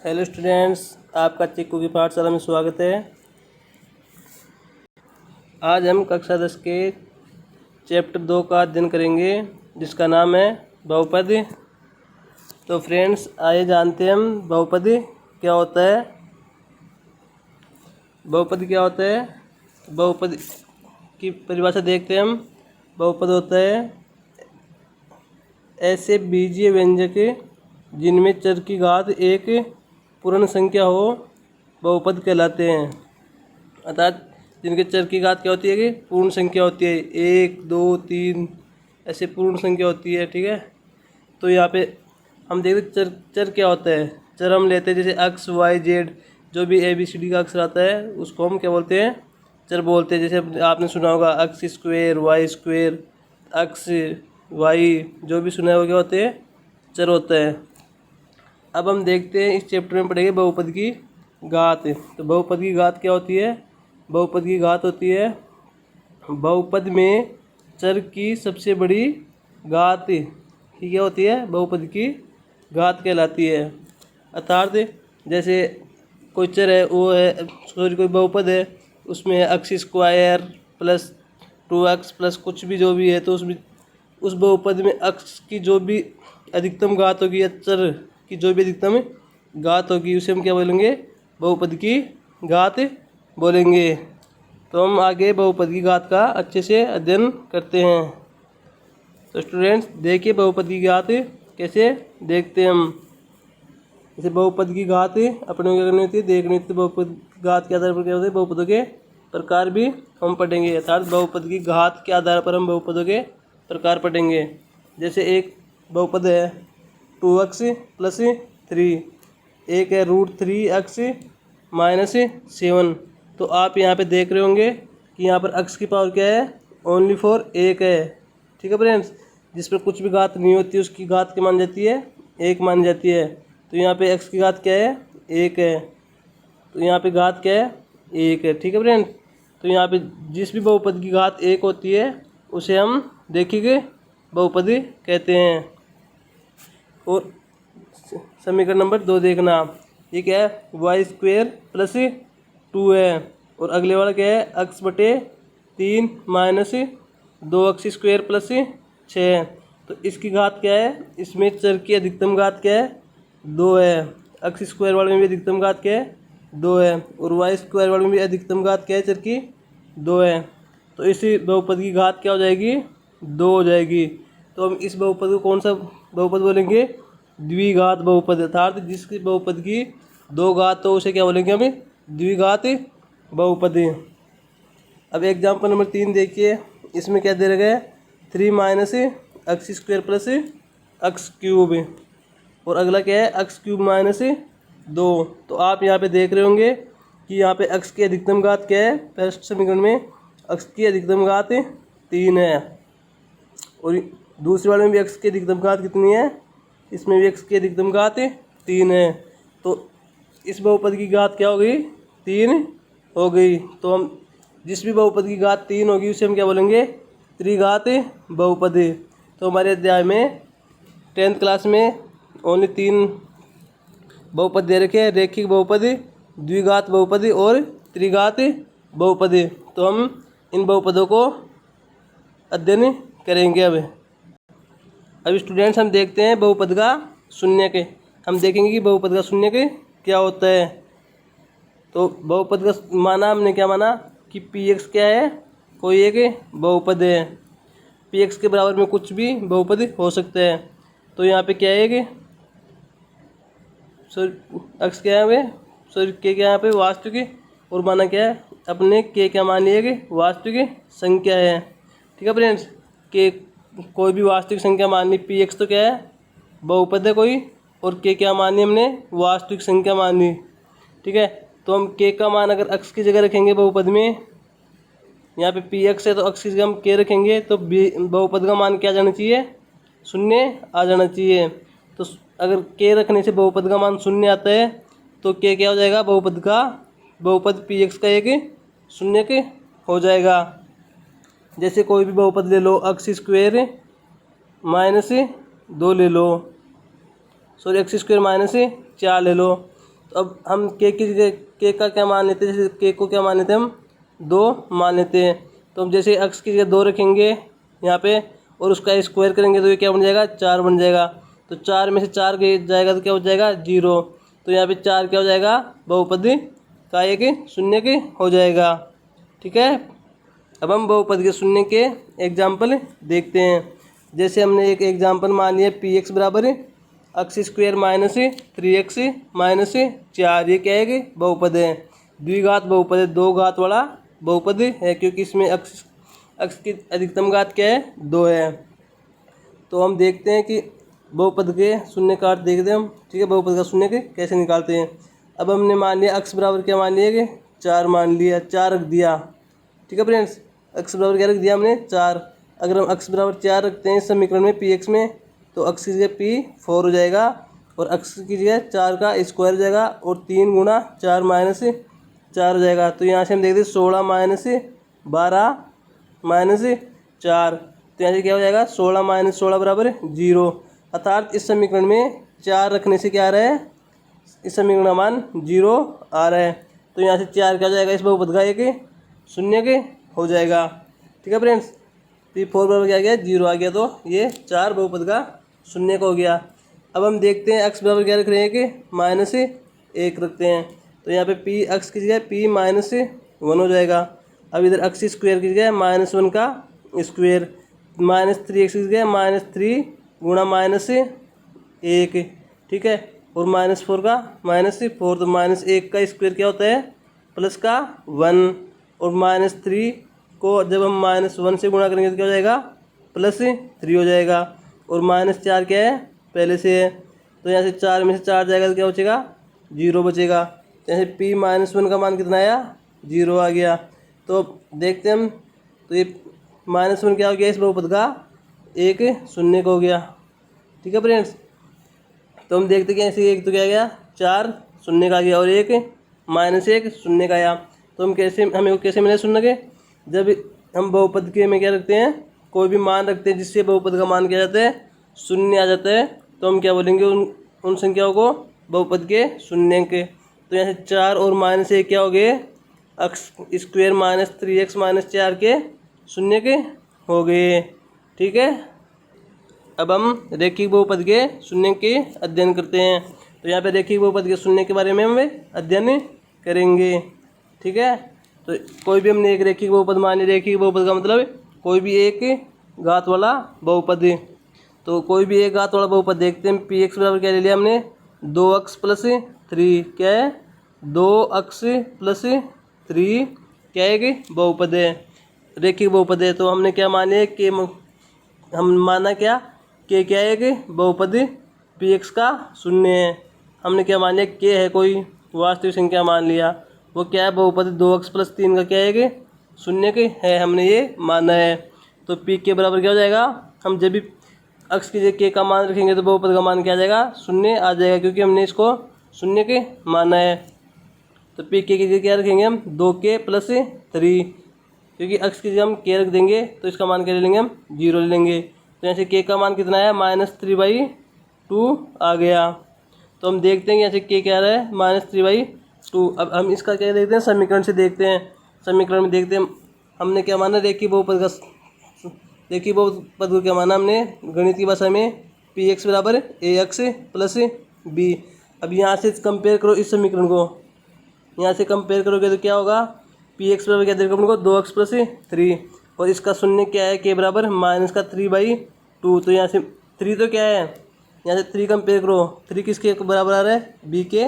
Hello students, आपका चिक्कू की पाठशाला में स्वागत है। आज हम कक्षा 10 के चैप्टर 2 का अध्ययन करेंगे, जिसका नाम है बहुपद। तो फ्रेंड्स, आइए जानते हैं हम बहुपद क्या होता है। बहुपद क्या होता है? बहुपद की परिभाषा देखते हैं हम। बहुपद होता है ऐसे बीजीय व्यंजक जिनमें चर की घात एक पूर्ण संख्या हो, बहुपद कहलाते हैं। अर्थात जिनके चर की घात क्या होती है कि पूर्ण संख्या होती है, 1 2 3 ऐसे पूर्ण संख्या होती है। ठीक है, तो यहाँ पे हम देखते चर क्या होता है। चर हम लेते हैं जैसे एक्स वाई जेड, जो भी ABCD का अक्षर आता है उसको हम क्या बोलते हैं? चर बोलते हैं। जैसे आपने सुना होगा x square, Y square, x Y, जो भी सुना है वो क्या होते हैं? चर होता है। अब हम देखते हैं, इस चैप्टर में पढ़ेंगे बहुपद की घात। तो बहुपद की घात क्या होती है? बहुपद की घात होती है बहुपद में चर की सबसे बड़ी घात ही क्या होती है? बहुपद की घात कहलाती है। अर्थात जैसे कोई चर है, वो है कोई बहुपद है, उसमें x square plus 2x plus कुछ भी जो भी है, तो उसमें उस बहुपद में एक्स की जो भी अधिकतम घात होगी या चर की जो भी अधिकतम घात होगी, उसे हम क्या बोलेंगे? बहुपद की घात बोलेंगे। तो हम आगे बहुपद की घात का अच्छे से अध्ययन करते हैं। तो स्टूडेंट्स देखिए बहुपद की घात कैसे देखते हैं हम। जैसे बहुपद की घात अपने क्या करनी होती है? देखनी होती है। बहुपद की घात के आधार पर क्या होता है? बहुपदों के प्रकार भी हम पढ़ेंगे। अर्थात बहुपद की घात के आधार पर हम बहुपदों के प्रकार पढ़ेंगे। जैसे एक बहुपद है 2x प्लस 3, एक है √3x माइनस 7। तो आप यहाँ पे देख रहे होंगे कि यहाँ पर x की पावर क्या है? ओनली फॉर 1 है। ठीक है फ्रेंड्स, जिस पर कुछ भी घात नहीं होती उसकी घात क्या मान जाती है? 1 मान जाती है। तो यहाँ पे x की घात क्या है? 1 है। तो यहाँ पे घात क्या है? 1 है। ठीक है फ्रेंड्स, तो यहाँ पे जिस भी बहुपद की घात 1 होती है उसे हम देखेंगे बहुपद कहते हैं। और समीकरण नंबर 2 देखना, ये क्या है? वाई स्क्वेयर प्लस 2 है। और अगले वाला क्या है? x बटे 3 माइनस 2x स्क्वेयर प्लस 6। तो इसकी घात क्या है? इसमें चर की अधिकतम घात क्या है? 2 है। x स्क्वायर वाले में भी अधिकतम घात क्या है? 2 है। और वाई स्क्वायर वाले में भी अधिकतम घात क्या है? चर की 2 है। तो इसी बहुपद की घात क्या हो जाएगी? 2 हो जाएगी। तो हम इस बहुपद को कौन सा बहुपद बोलेंगे? द्विघात बहुपद। अर्थात जिसकी बहुपद की 2 घात तो उसे क्या बोलेंगे हम? द्विघात बहुपद। अब एग्जाम्पल नंबर 3 देखिए, इसमें क्या दे रखा है? 3 minus x square plus x cube. और अगला क्या है? X cube minus 2। तो आप यहाँ पे देख रहे होंगे कि यहाँ पे एक्स की अधिकतम घात क्या है? फर्स्ट समीकरण में एक्स की अधिकतम घात 3 है। और दूसरे वाले में भी एक्स की अधिकतम घात कितनी है? इसमें भी एक्स की अधिकतम घात 3 है। तो इस बहुपद की घात क्या हो गई? 3 हो गई। तो हम जिस भी बहुपद की घात 3 होगी उसे हम क्या बोलेंगे? त्रिघात बहुपद। तो हमारे अध्याय में 10th क्लास में ओनली 3 बहुपद दे रखे हैं, रेखिक बहुपद, द्विघात बहुपद और त्रिघात बहुपद। तो हम इन बहुपदों को अध्ययन करेंगे। अब स्टूडेंट्स हम देखते हैं बहुपद का शून्यक। हम देखेंगे कि बहुपद का शून्यक क्या होता है। तो बहुपद का माना हमने क्या माना कि px क्या है? कोई एक बहुपद है। px के बराबर में कुछ भी बहुपद हो सकता है। तो यहाँ पे क्या है कि x क्या है? k क्या है यहाँ पे? वास्तविक। और माना क्या है? अपने k क्या मान लिया कि वास्तविक संख्या है। ठीक है फ्रेंड्स, k कोई भी वास्तविक संख्या मान ली। px तो क्या है? बहुपद है कोई। और k क्या मान ली हमने? वास्तविक संख्या मान ली। ठीक है, तो हम k का मान अगर x की जगह रखेंगे बहुपद में, यहाँ पे px है तो x की जगह हम k रखेंगे, तो बहुपद का मान क्या आ जाना चाहिए? 0 आ जाना चाहिए। तो अगर k रखने से बहुपद का मान 0 आता है तो k क्या हो जाएगा? बहुपद px का एक शून्यक हो जाएगा। जैसे कोई भी बहुपद ले लो, एक्स स्क्वेयर माइनस 2 ले लो, सॉरी एक्स स्क्वेयर माइनस 4 ले लो। तो अब हम के का क्या मान लेते हैं, जैसे के को क्या मान लेते हैं हम 2 मान लेते हैं। तो हम जैसे x की जगह 2 रखेंगे यहाँ पे और उसका स्क्वायर करेंगे तो ये क्या बन जाएगा 4 बन जाएगा। तो 4 में से 4 जाएगा तो क्या हो जाएगा 0। तो यहाँ पे 4 क्या हो जाएगा बहुपद का एक शून्य के हो जाएगा। ठीक है, अब हम बहुपद के शून्य के एग्जाम्पल देखते हैं। जैसे हमने एक एग्जाम्पल मान लिया पी एक्स बराबर x square minus 3x minus 4। ये क्या है कि बहुपद है, द्विघात बहुपद है, 2 घात वाला बहुपद है, क्योंकि इसमें x की अधिकतम घात क्या है 2 है। तो हम देखते हैं कि बहुपद के शून्य का अर्थ देखते हैं हम। ठीक है, बहुपद का शून्य के कैसे निकालते हैं। अब हमने मान लिया x बराबर क्या मान लिया कि 4 मान लिया, 4 रख दिया। ठीक है फ्रेंड्स, x बराबर क्या रख दिया हमने 4। अगर हम x बराबर 4 रखते हैं इस समीकरण में पी एक्स में, तो x की जगह p 4 हो जाएगा और x की जगह 4 का स्क्वायर हो जाएगा और 3 गुना 4 माइनस 4 हो जाएगा। तो यहाँ से हम देखते हैं 16 माइनस 12 माइनस 4। तो यहाँ से क्या हो जाएगा 16 माइनस 16 बराबर 0। अर्थात इस समीकरण में 4 रखने से क्या आ रहा है, इस समीकरण का मान 0 आ रहा है। तो यहाँ से 4 क्या हो जाएगा इस बहुपद का एक शून्य के हो जाएगा। ठीक है फ्रेंड्स, P4 बराबर क्या आ गया 0 आ गया। तो ये 4 बहुपद का शून्य का हो गया। अब हम देखते हैं x बराबर क्या रख रहे हैं कि माइनस 1 रखते हैं। तो यहाँ पे p x की जगह p माइनस 1 हो जाएगा। अब इधर x स्क्वायर की जगह -1 का स्क्वायर, -3x की जगह -3 गुणा -1। ठीक है, और -4 का -4। तो -1 का स्क्वायर क्या होता है प्लस का 1, और -3 को जब हम -1 से गुणा करेंगे तो क्या हो जाएगा +3 हो जाएगा। और -4 क्या है पहले से है, तो यहाँ से 4 में से 4 जाएगा तो क्या बचेगा 0 बचेगा। जैसे p -1 का मान कितना आया 0 आ गया। तो देखते हैं हम, तो ये -1 क्या हो गया इस बहुपद का एक शून्य का हो गया। ठीक है फ्रेंड्स, तो हम देखते हैं ऐसे एक तो क्या गया 4 शून्य का आ गया और एक -1 शून्य का आया। तो हम कैसे, हमें वो कैसे मिले शून्य के, जब हम बहुपद के में क्या रखते हैं कोई भी मान रखते हैं जिससे बहुपद का मान क्या जाता है शून्य आ जाता है, तो हम क्या बोलेंगे उन संख्याओं को बहुपद के शून्य के। तो यहाँ से 4 और -1 क्या हो गए x स्क्वायर -3x -4 के शून्य के हो गए। ठीक है, अब हम रेखिक बहुपद के शून्य के अध्ययन करते हैं। तो यहाँ पे रेखिक बहुपद के शून्य के बारे में हम अध्ययन करेंगे। ठीक है, तो कोई भी हमने एक रेखिक बहुपद मान लिया। रेखिक बहुपद का मतलब कोई भी एक घात वाला बहुपद। तो कोई भी एक घात वाला बहुपद देखते हैं। पी एक्स बराबर क्या ले लिया हमने 2x + 3। क्या है 2x + 3 क्या है कि बहुपद है, रेखिक बहुपद है। तो हमने क्या मान लिया कि हम माना क्या है कि बहुपद पी एक्स का शून्य है। हमने क्या मान लिया के है कोई वास्तविक संख्या मान लिया, वो क्या है बहुपद 2x + 3 का क्या है कि शून्य के है, हमने ये माना है। तो पी के बराबर क्या हो जाएगा, हम जब भी x की जगह के का मान रखेंगे तो बहुपद का मान क्या आ जाएगा शून्य आ जाएगा, क्योंकि हमने इसको शून्य के माना है। तो पी के की जगह क्या रखेंगे हम 2k + 3, क्योंकि x की जगह हम k रख देंगे तो इसका मान क्या ले लेंगे हम 0 ले लेंगे। तो यहाँ से k का मान कितना है -3/2 आ गया। तो हम देखते हैं यहाँ से k क्या आ रहा है -3/2। अब हम इसका क्या देखते हैं समीकरण से देखते हैं। समीकरण में देखते हैं हमने क्या माना रेखिक बहुपद का, रेखिक बहुपद को क्या माना हमने गणित की भाषा में पी एक्स बराबर ax + b। अब यहाँ से कंपेयर करो इस समीकरण को, यहाँ से कंपेयर करोगे तो क्या होगा पी एक्स बराबर क्या देगा अपन को 2x + 3, और इसका शून्य क्या है के बराबर -3/2। तो यहाँ से 3 तो क्या है, यहाँ से 3 कंपेयर करो, 3 किसके बराबर आ रहा है b के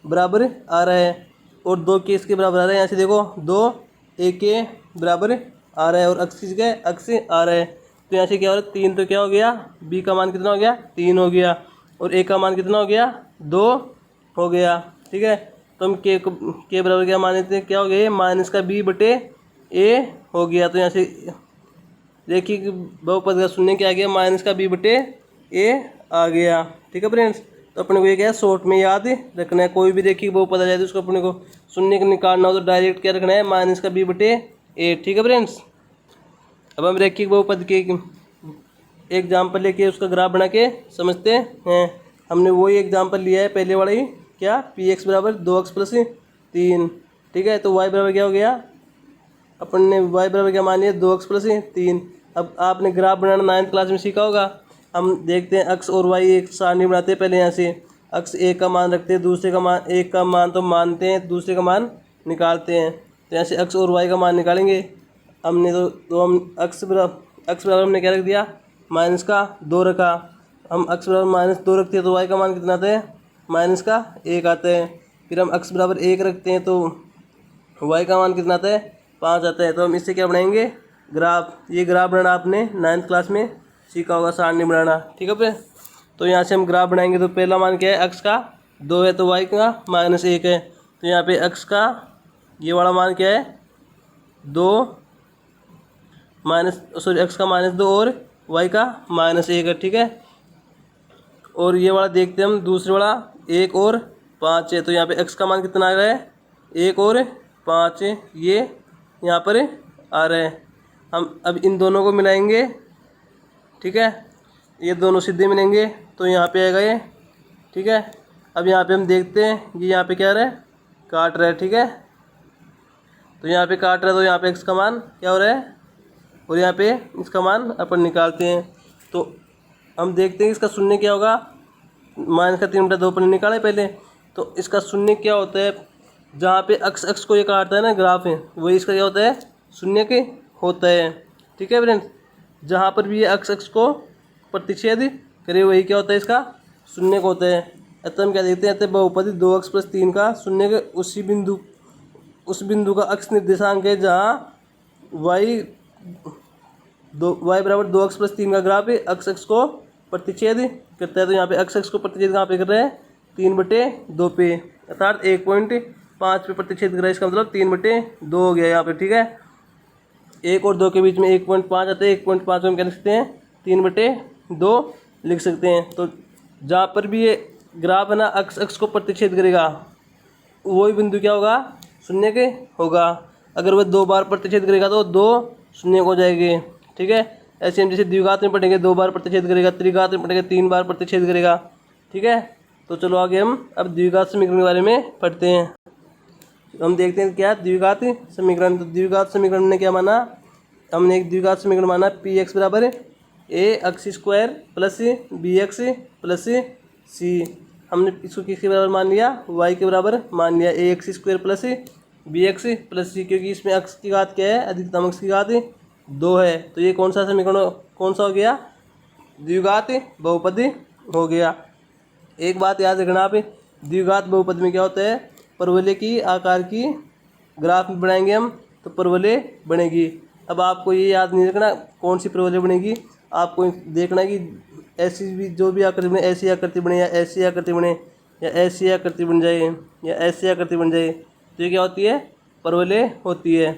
बराबर आ रहा है, और 2 के इसके बराबर आ रहा है। यहाँ से देखो 2 a के बराबर आ रहा है और x की जगह x आ रहा है। तो यहाँ से क्या हो रहा है 3 तो क्या हो गया b का मान कितना हो गया 3 हो गया, और a का मान कितना हो गया 2 हो गया। ठीक है, तो हम के बराबर क्या मान लेते हैं, क्या हो गया -b/a हो गया। तो यहाँ से रेखिक बहुपद का शून्य क्या आ गया -b/a आ गया। ठीक है फ्रेंड्स, तो अपने को ये क्या है शॉर्ट में याद रखना है। कोई भी रेखिक बहुपद आ जाए तो उसको अपने को शून्य का निकालना हो तो डायरेक्ट क्या रखना है -b/a। ठीक है फ्रेंड्स, अब हम रेखिक बहुपद के एग्जाम्पल लेके उसका ग्राफ बना के समझते हैं। हमने वही एग्जाम्पल लिया है पहले वाला ही क्या पी एक्स बराबर 2x प्लस 3। ठीक है, तो y बराबर क्या हो गया, अपन ने y बराबर क्या मान लिया 2x प्लस 3। अब आपने ग्राफ बनाना 9th क्लास में सीखा होगा। हम देखते हैं अक्स और y एक सारणी बनाते हैं। पहले यहाँ से अक्स एक का मान रखते हैं, दूसरे का मान, एक का मान तो मानते हैं, दूसरे का मान निकालते हैं। तो यहाँ से अक्स और y का मान निकालेंगे हमने। तो हम अक्स बराबर हमने क्या रख दिया, माइनस का 2 रखा। हम अक्स बराबर -2 रखते हैं तो y का मान कितना आता है, -1 आता है। फिर हम अक्स बराबर 1 रखते हैं तो y का मान कितना आता है, 5 आता है। तो हम इससे क्या बनाएंगे, ग्राफ। ये ग्राफ बनाना आपने 9th क्लास में सीखा होगा, सारणी बनाना। ठीक है फिर, तो यहाँ से हम ग्राफ बनाएंगे। तो पहला मान क्या है, अक्स का 2 है तो y का -1 है। तो यहाँ पे अक्स का ये वाला मान क्या है, 2 अक्स का -2 और y का -1 है। ठीक है, और ये वाला देखते हैं हम, दूसरे वाला 1 और 5 है। तो यहाँ पे x का मान कितना आ रहा है, 1 और 5, ये यहाँ पर आ रहा है। हम अब इन दोनों को मिलाएंगे। ठीक है, ये दोनों सीधे मिलेंगे तो यहाँ पे आएगा ये। ठीक है, अब यहाँ पे हम देखते हैं ये यहाँ पे क्या आ रहा है, काट रहा है। ठीक है, तो यहाँ पे काट रहा है तो यहाँ पे x का मान क्या हो रहा है, और यहाँ पे इसका मान अपन निकालते हैं। तो हम देखते हैं इसका शून्य क्या होगा, -3/2 अपन निकाले पहले। तो इसका शून्य क्या होता है, जहाँ पे अक्स को ये काटता है ना ग्राफ है, वही इसका क्या होता है, शून्य के होता है। ठीक है फ्रेंड्स, जहाँ पर भी ये अक्स को प्रतिच्छेद करे वही क्या होता है, इसका शून्य को होता है। अतः हम क्या देखते हैं, अतः बहुपदी 2x + 3 का शून्य के उस बिंदु का अक्स निर्देशांक है जहाँ y बराबर 2x + 3 का ग्राफ है अक्स को प्रतिच्छेद करता है। तो यहाँ पे अक्स को प्रतिच्छेद कहाँ पे कर रहे हैं, 3/2 पे, अर्थात 1.5 पे प्रतिच्छेद कर रहा है। इसका मतलब 3/2 हो गया यहाँ पे। ठीक है, 1 और 2 के बीच में 1.5 आता है, 1.5 में हम क्या लिख सकते हैं, 3/2 लिख सकते हैं। तो जहाँ पर भी ये ग्राफ है ना अक्स को प्रतिच्छेद करेगा वही बिंदु क्या होगा, शून्य के होगा। अगर वह 2 बार प्रतिच्छेद करेगा तो 2 शून्य हो जाएंगे। ठीक है, ऐसे हम जैसे द्विघात में पढ़ेंगे 2 बार प्रतिच्छेद करेगा, त्रिघात में पढ़ेंगे 3 बार प्रतिच्छेद करेगा। ठीक है, तो चलो आगे हम अब द्विघात समीकरण के बारे में पढ़ते हैं। हम देखते हैं क्या द्विघात समीकरण। तो द्विघात समीकरण ने क्या माना, हमने एक द्विघात समीकरण माना पी एक्स बराबर ax² plus bx plus c। हमने इसको किसके बराबर मान लिया, y के बराबर मान लिया, ax² plus bx plus c, क्योंकि इसमें अक्स की घात क्या है, अधिकतम अक्स की घात 2 है। तो ये कौन सा समीकरण, कौन सा हो गया, द्विघात बहुपदी हो गया। एक बात याद रखना आप, द्विघात बहुपद में क्या होता है, परवलय की आकार की ग्राफ में बनाएंगे हम तो परवलय बनेगी। अब आपको ये याद नहीं रखना कौन सी परवलय बनेगी, आपको देखना कि ऐसी भी जो भी आकृति बने, ऐसी आकृति बने या ऐसी आकृति बने या ऐसी आकृति बन जाए या ऐसी आकृति बन जाए, तो ये क्या होती है, परवलय होती है।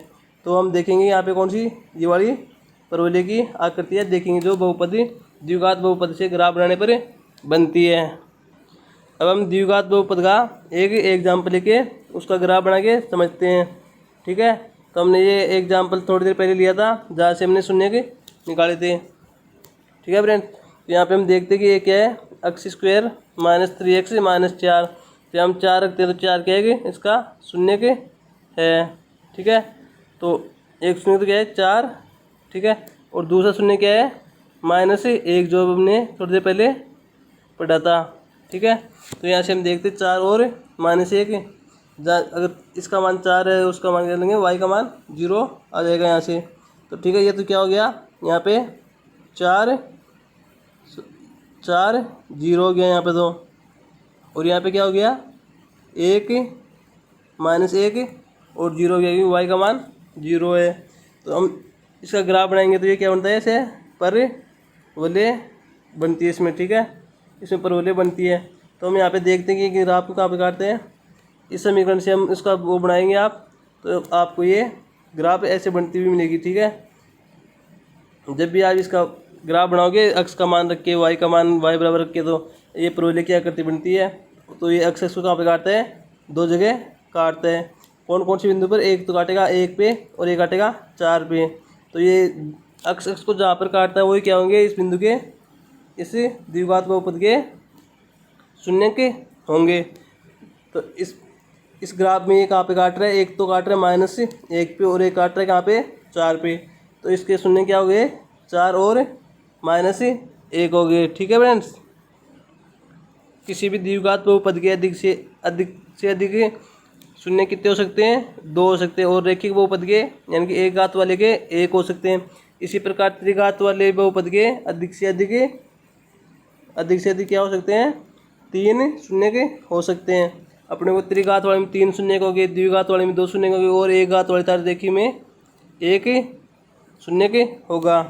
तो हम देखेंगे यहाँ पे कौन सी, ये वाली परवलय की आकृतियाँ देखेंगे जो बहुपदी द्विघात बहुपद से ग्राफ बनाने पर बनती है। अब हम द्विघात बहुपद का एक एग्जाम्पल लेके उसका ग्राफ बना के समझते हैं। ठीक है, तो हमने ये एग्जाम्पल थोड़ी देर पहले लिया था जहाँ से हमने शून्य के निकाले थे। ठीक है फ्रेंड, तो यहाँ पे हम देखते हैं कि ये क्या है, x² - 3x - 4। तो हम 4 रखते हैं तो 4 क्या है, इसका शून्य के है। ठीक है, तो एक शून्य तो क्या है 4। ठीक है, और दूसरा शून्य क्या है, -1, जो हमने थोड़ी देर पहले पढ़ा था। ठीक है, तो यहाँ से हम देखते 4 और -1, अगर इसका मान 4 है उसका मान क्या लेंगे, y का मान 0 आ जाएगा यहाँ से। तो ठीक है, ये तो क्या हो गया, यहाँ पे 4 0 हो गया यहाँ पे तो, और यहाँ पे क्या हो गया 1 -1 और 0 हो गया क्योंकि y का मान 0 है। तो हम इसका ग्राफ बनाएंगे तो ये क्या बनता है, ऐसे परवलय बनती है इसमें। ठीक है, इसमें परवलय बनती है। तो हम यहाँ पे देखते हैं कि ग्राफ को कहाँ पे काटते हैं, इस समीकरण से हम इसका वो बनाएंगे आप, तो आपको ये ग्राफ ऐसे बनती हुई मिलेगी। ठीक है, जब भी आप इसका ग्राफ बनाओगे अक्स का मान रख के y का मान y बराबर रख के, तो ये परवलय की आकृति बनती है। तो ये अक्स को कहाँ पे काटता है, 2 जगह काटता है। कौन कौन सी बिंदु पर, एक तो काटेगा 1 पे और एक काटेगा 4 पे। तो ये अक्स को जहाँ पर काटता है वही क्या होंगे, इस बिंदु के, इस द्विघात बहुपद के शून्य के होंगे। तो इस ग्राफ में ये कहाँ पे काट रहा है, एक तो काट रहा है -1 पे और एक काट रहा है कहाँ पे 4 पे। तो इसके शून्य क्या हो गए 4 और -1 हो गए। ठीक है फ्रेंड्स, किसी भी द्विघात बहुपद के अधिक से अधिक शून्य कितने हो सकते हैं, 2 हो सकते हैं। और रैखिक बहुपद के यानी कि एक घात वाले के 1 हो सकते हैं। इसी प्रकार त्रिघात वाले बहुपद के अधिक से अधिक क्या हो सकते हैं, 3 शून्य के हो सकते हैं। अपने को त्रिघात वाले में 3 शून्य हो गए, द्विघात वाले में 2 शून्य हो गए और एक घात वाले तार देखिए में 1 शून्य के होगा।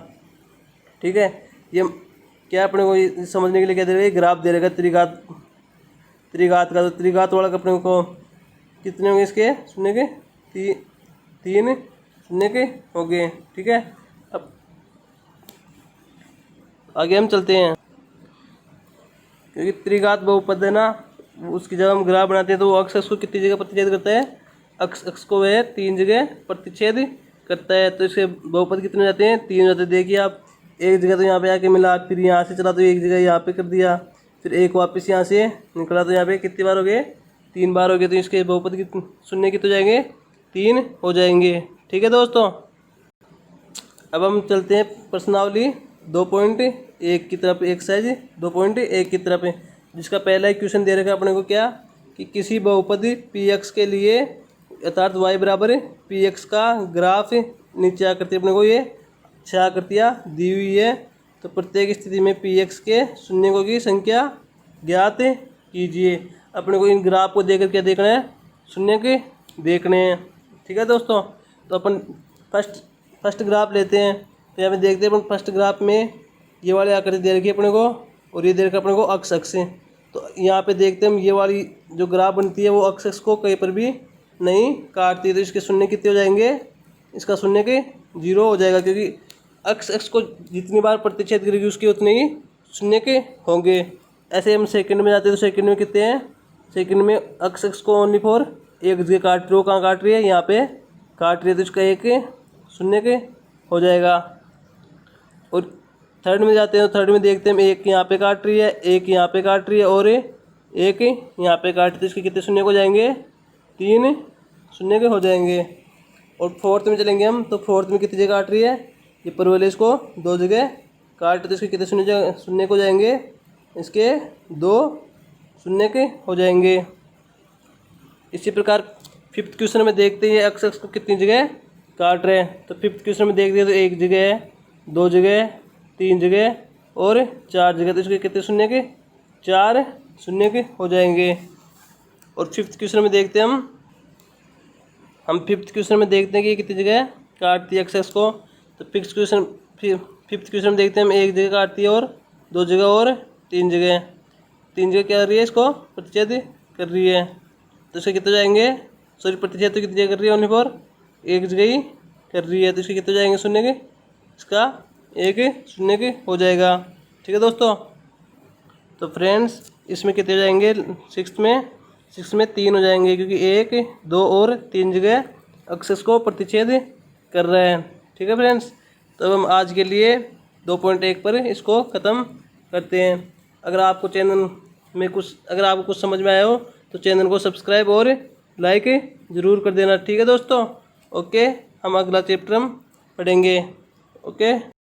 ठीक है, ये क्या अपने को समझने के लिए क्या दे रहा है, ग्राफ दे रहेगा त्रिघात का। तो त्रिघात वाला का अपने को कितने होंगे इसके शून्य के 3 शून्य के हो गए। ठीक है, अब आगे हम चलते हैं। क्योंकि त्रिघात बहुपद है ना, उसकी जब हम ग्राफ बनाते हैं तो वो अक्ष को कितनी जगह प्रतिच्छेद करता है, अक्ष को वह 3 जगह प्रतिच्छेद करता है। तो इसके बहुपद कितने हो जाते हैं, 3 हो जाते हैं। देखिए आप, एक जगह तो यहाँ पे आके मिला, फिर यहाँ से चला तो एक जगह यहाँ पे कर दिया, फिर एक वापस यहाँ से निकला तो यहाँ पे कितनी बार हो गए, 3 बार हो गए। तो इसके बहुपद कितने शून्य कितने हो जाएंगे, 3 हो जाएंगे। ठीक है दोस्तों, अब हम चलते हैं प्रश्नावली 2.1 की तरफ, एक्सरसाइज 2.1 की तरफ, जिसका पहला क्वेश्चन दे रखा है अपने को क्या, कि किसी बहुपद px के लिए अर्थात y बराबर px का ग्राफ नीचे आकृति अपने को ये 6 आकृतियाँ दी हुई है। तो प्रत्येक स्थिति में px के शून्यों की संख्या ज्ञात कीजिए। अपने को इन ग्राफ को देखकर क्या देखना है, शून्य के देखने हैं। ठीक है दोस्तों, तो अपन फर्स्ट ग्राफ लेते हैं। तो यहाँ पे देखते हैं अपन फर्स्ट ग्राफ में ये वाली आकृति दे रखी है अपने को और ये दे रखा है अपने को अक्ष। तो यहाँ पे देखते हैं हम, ये वाली जो ग्राफ बनती है वो अक्ष को कहीं पर भी नहीं काटती। तो इसके शून्य कितने हो जाएंगे, इसका शून्य के 0 हो जाएगा, क्योंकि अक्ष को जितनी बार प्रतिच्छेद करेगी उसके उतने ही शून्य के होंगे। ऐसे हम सेकंड में जाते हैं तो सेकंड में कितने हैं, सेकंड में अक्ष को ओनली फॉर एक जगह काट रही है, वो कहाँ काट रही है, यहाँ पे काट रही है। तो इसका 1 शून्य के हो जाएगा। और थर्ड में जाते हैं तो थर्ड में देखते हैं, एक यहाँ पे काट रही है, एक यहाँ पे काट रही है और एक यहाँ पे काट रही है। तो इसके कितने शून्य हो जाएंगे, 3 शून्य के हो जाएंगे। और फोर्थ में चलेंगे हम, तो फोर्थ में कितनी जगह काट रही है, ये परवल इसको 2 जगह काट, तो इसके कितने शून्य को जाएंगे, इसके 2 शून्य के हो जाएंगे। इसी प्रकार फिफ्थ क्वेश्चन में देखते हैं अक्ष को कितनी जगह काट रहे हैं। तो फिफ्थ क्वेश्चन में देखते हैं तो 1 जगह है, 2 जगह, 3 जगह और 4 जगह। तो इसके कितने शून्य के, 4 शून्य के हो जाएंगे। और फिफ्थ क्वेश्चन में देखते हैं हम फिफ्थ क्वेश्चन में देखते हैं कि कितनी जगह काटती है अक्ष को। तो फिफ्थ क्वेश्चन में देखते हैं हम, 1 जगह काटती है और 2 जगह और 3 जगह क्या कर रही है, इसको प्रतिच्छेद कर रही है। तो इसके कितने जाएंगे, सॉरी प्रतिच्छेद तो कितनी जगह कर रही है, ओनली फॉर 1 जगह ही कर रही है। तो इसके कितने जाएंगे शून्य के, इसका 1 शून्य के हो जाएगा। ठीक है दोस्तों, तो फ्रेंड्स इसमें कितने जाएंगे, सिक्स में 3 हो जाएंगे, क्योंकि 1, 2 और 3 जगह अक्ष को प्रतिच्छेद कर रहे हैं। ठीक है फ्रेंड्स, तो हम आज के लिए 2.1 पर इसको ख़त्म करते हैं। अगर आपको आपको कुछ समझ में आया हो तो चैनल को सब्सक्राइब और लाइक ज़रूर कर देना। ठीक है दोस्तों, ओके, हम अगला चैप्टर हम पढ़ेंगे। ओके।